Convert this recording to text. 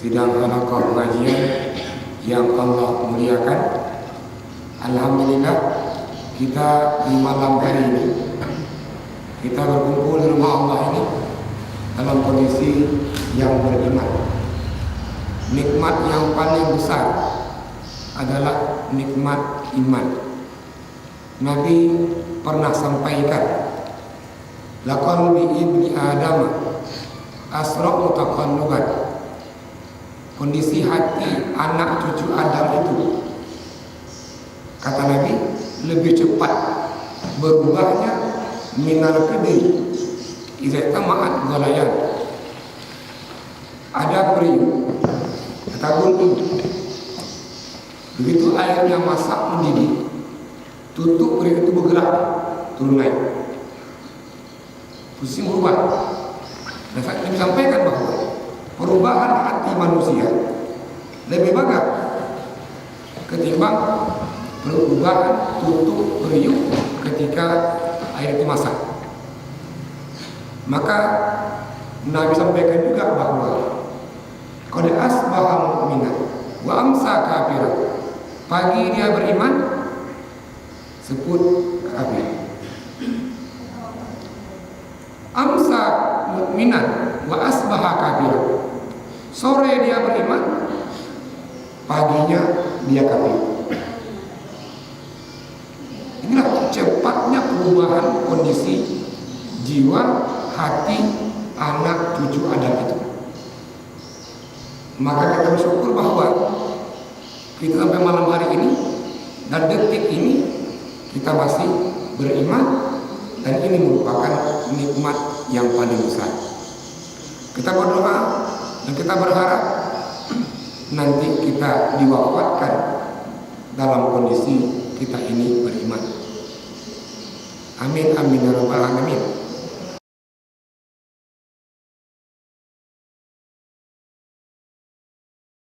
sidang halaqah pengajian yang Allah muliakan. Alhamdulillah, kita di malam hari ini kita berkumpul di rumah Allah ini dalam kondisi yang beriman. Nikmat yang paling besar adalah nikmat iman. Nabi pernah sampaikan, laqad bi ibni Adam asra'u taqalluban. Kondisi hati anak cucu Adam itu, kata Nabi, lebih cepat berubahnya minal qidri idza tama'at ghalayan. Ada periuk, kata bunyi, begitu airnya masak mendidih, tutup periuk itu bergerak turun naik, posisi berubah. Dan saya sampaikan bahwa perubahan hati manusia lebih banyak ketimbang perubahan tutup periuk ketika air itu masak. Maka Nabi sampaikan juga bahwa qad asbaha mu'minan wa amsa kafiran. Pagi dia beriman, sebut kafir. Amsa mu'minan wa asbaha kafiran. Sore dia beriman, paginya dia kafir. Inilah cepatnya perubahan kondisi jiwa, hati anak cucu Adam itu. Maka kita bersyukur bahwa kita sampai malam hari ini dan detik ini kita masih beriman, dan ini merupakan nikmat yang paling besar. Kita berdoa dan kita berharap nanti kita diwafatkan dalam kondisi kita ini beriman. Amin amin ya rabbal alamin.